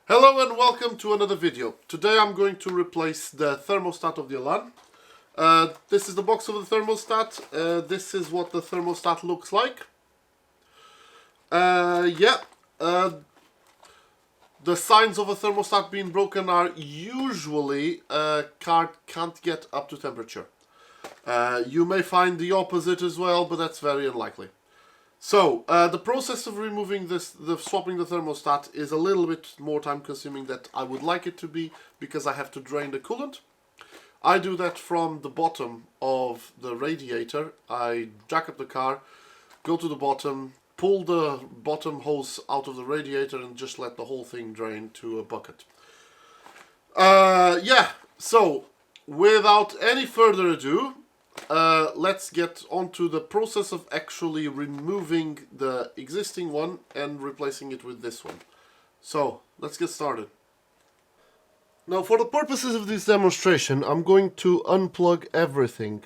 Hello and welcome to another video. Today I'm going to replace the thermostat of the Elan. This is the box of the thermostat. This is what the thermostat looks like. The signs of a thermostat being broken are usually car can't get up to temperature. You may find the opposite as well, but that's very unlikely. So, the process of removing swapping the thermostat is a little bit more time consuming than I would like it to be, because I have to drain the coolant. I do that from the bottom of the radiator. I jack up the car, go to the bottom, pull the bottom hose out of the radiator and just let the whole thing drain to a bucket. So without any further ado, let's get on to the process of actually removing the existing one and replacing it with this one. So let's get started. Now, for the purposes of this demonstration, I'm going to unplug everything.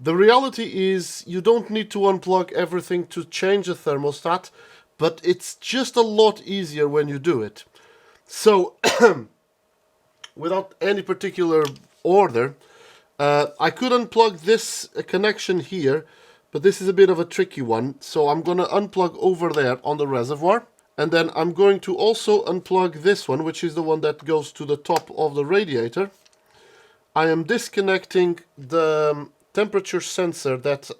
The reality is you don't need to unplug everything to change a thermostat, but it's just a lot easier when you do it. So without any particular order, I could unplug this connection here, but this is a bit of a tricky one, so I'm going to unplug over there on the reservoir, and then I'm going to also unplug this one, which is the one that goes to the top of the radiator. I am disconnecting the temperature sensor that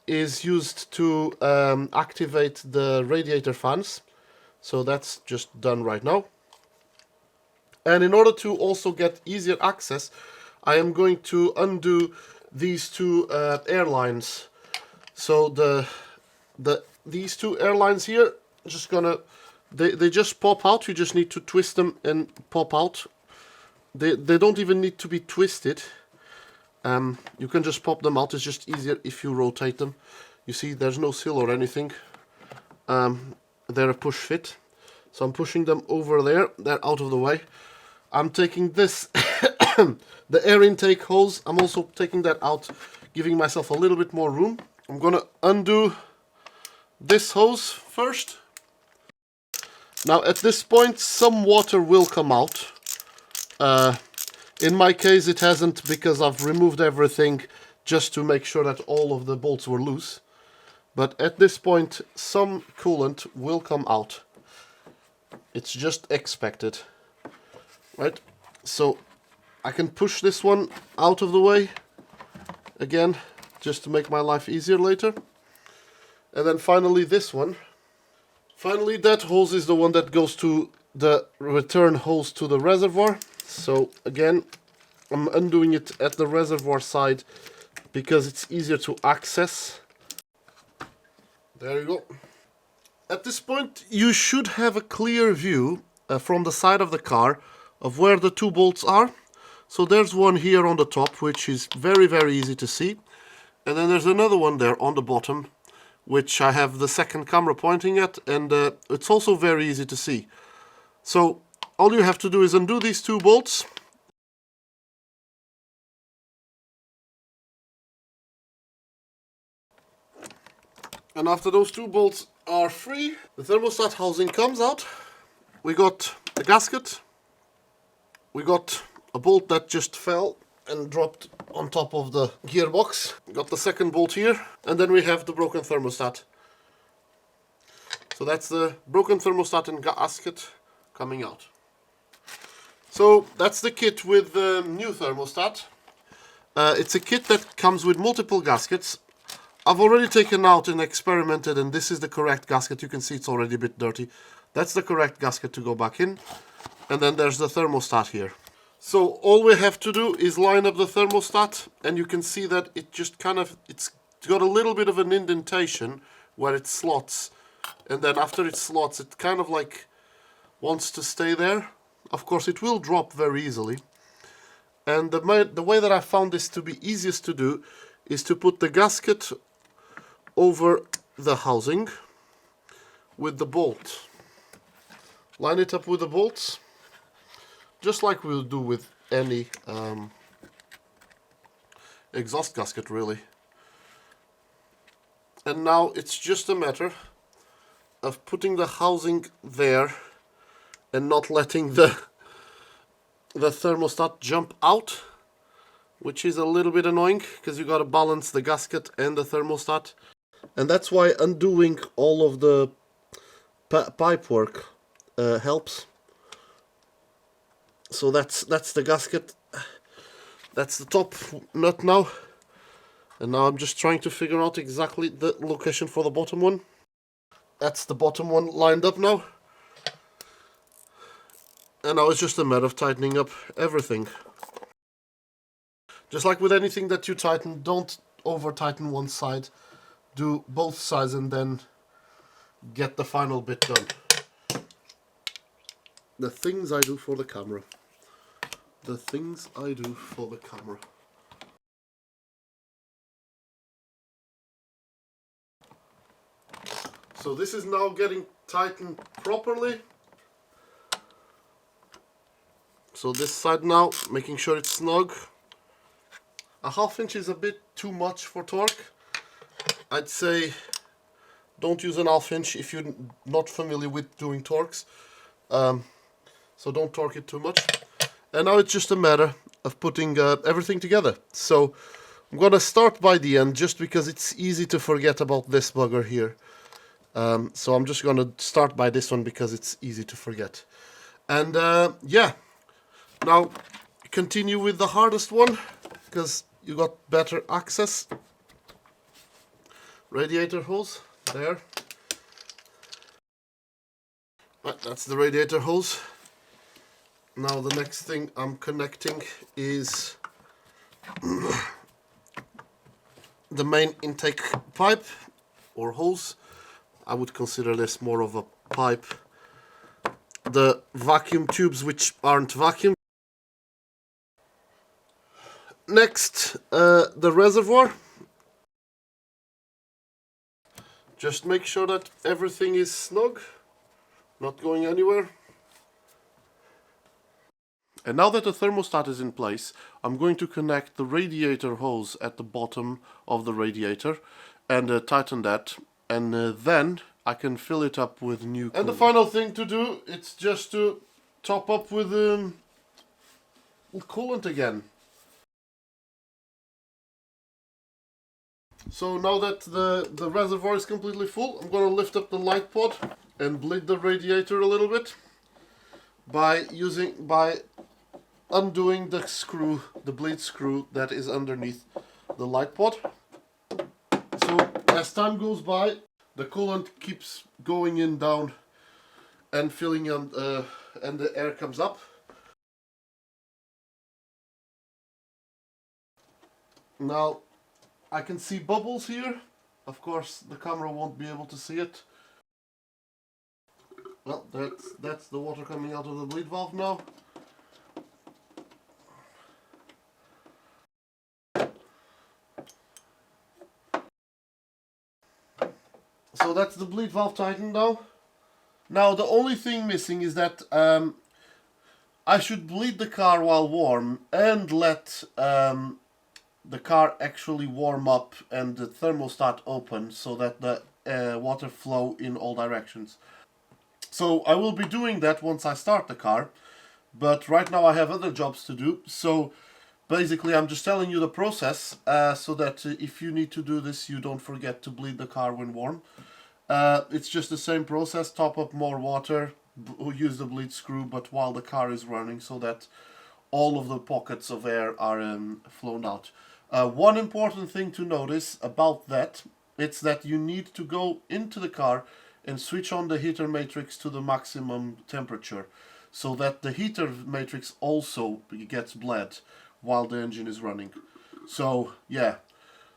is used to activate the radiator fans, so that's just done right now. And in order to also get easier access, I am going to undo these two air lines. So these two air lines here, they just pop out. You just need to twist them and pop out. They don't even need to be twisted. You can just pop them out. It's just easier if you rotate them. You see, there's no seal or anything. They're a push fit. So I'm pushing them over there. They're out of the way. I'm taking this, the air intake hose, I'm also taking that out, giving myself a little bit more room. I'm going to undo this hose first. Now at this point some water will come out. In my case it hasn't, because I've removed everything just to make sure that all of the bolts were loose. But at this point some coolant will come out. It's just expected. Right, so I can push this one out of the way again, just to make my life easier later. And then finally this one. Finally, that hose is the one that goes to the return hose to the reservoir. So again, I'm undoing it at the reservoir side because it's easier to access. There you go. At this point you should have a clear view from the side of the car of where the two bolts are. So there's one here on the top, which is very, very easy to see. And then there's another one there on the bottom, which I have the second camera pointing at, and it's also very easy to see. So all you have to do is undo these two bolts. And after those two bolts are free, the thermostat housing comes out. We got a gasket. We got a bolt that just fell and dropped on top of the gearbox. Got the second bolt here, and then we have the broken thermostat. So that's the broken thermostat and gasket coming out. So that's the kit with the new thermostat. It's a kit that comes with multiple gaskets. I've already taken out and experimented, and this is the correct gasket. You can see it's already a bit dirty. That's the correct gasket to go back in. And then there's the thermostat here. So all we have to do is line up the thermostat, and you can see that it just it's got a little bit of an indentation where it slots. And then after it slots, it kind of like wants to stay there. Of course, it will drop very easily. And the way that I found this to be easiest to do is to put the gasket over the housing with the bolt. Line it up with the bolts, just like we'll do with any exhaust gasket, really. And now it's just a matter of putting the housing there and not letting the thermostat jump out, which is a little bit annoying because you got to balance the gasket and the thermostat. And that's why undoing all of the pipe work helps. So that's the gasket. That's the top nut now. And now I'm just trying to figure out exactly the location for the bottom one. That's the bottom one lined up now. And now it's just a matter of tightening up everything. Just like with anything that you tighten, don't over tighten one side. Do both sides and then get the final bit done. The things I do for the camera. The things I do for the camera. So this is now getting tightened properly. So this side now, making sure it's snug. A ½ inch is a bit too much for torque. I'd say don't use an ½ inch if you're not familiar with doing torques. So don't torque it too much. And now it's just a matter of putting everything together. So I'm gonna start by the end just because it's easy to forget about this bugger here. So I'm just gonna start by this one because it's easy to forget. And yeah, now continue with the hardest one because you got better access. Radiator hose, there. Right, that's the radiator hose. Now the next thing I'm connecting is the main intake pipe or hose. I would consider this more of a pipe. The vacuum tubes which aren't vacuum. Next, the reservoir. Just make sure that everything is snug, not going anywhere. And now that the thermostat is in place, I'm going to connect the radiator hose at the bottom of the radiator and tighten that, and then I can fill it up with new coolant. And the final thing to do, it's just to top up with coolant again. So now that the reservoir is completely full, I'm going to lift up the light pod and bleed the radiator a little bit by undoing the screw, the bleed screw that is underneath the light pod. So as time goes by, the coolant keeps going in down and filling and the air comes up. Now I can see bubbles here. Of course the camera won't be able to see it. Well, that's the water coming out of the bleed valve now. So that's the bleed valve tightened now. Now the only thing missing is that I should bleed the car while warm and let the car actually warm up and the thermostat open so that the water flow in all directions. So I will be doing that once I start the car, but right now I have other jobs to do. So basically I'm just telling you the process so that if you need to do this, you don't forget to bleed the car when warm. It's just the same process, top up more water, use the bleed screw, but while the car is running so that all of the pockets of air are flown out. One important thing to notice about that, it's that you need to go into the car and switch on the heater matrix to the maximum temperature so that the heater matrix also gets bled while the engine is running. So yeah,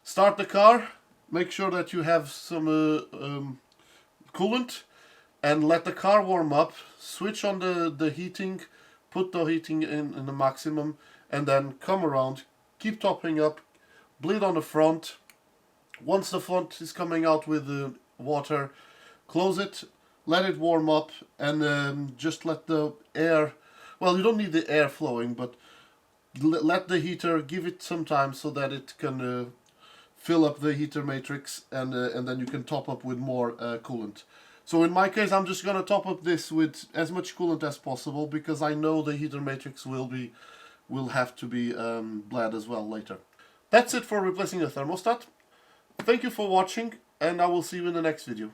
start the car, make sure that you have some coolant and let the car warm up, switch on the heating, put the heating in the maximum, and then come around, keep topping up, bleed on the front. Once the front is coming out with the water, close it, let it warm up, and just let the air, well, you don't need the air flowing, but let the heater, give it some time so that it can fill up the heater matrix, and then you can top up with more coolant. So in my case, I'm just going to top up this with as much coolant as possible, because I know the heater matrix will have to be bled as well later. That's it for replacing the thermostat. Thank you for watching, and I will see you in the next video.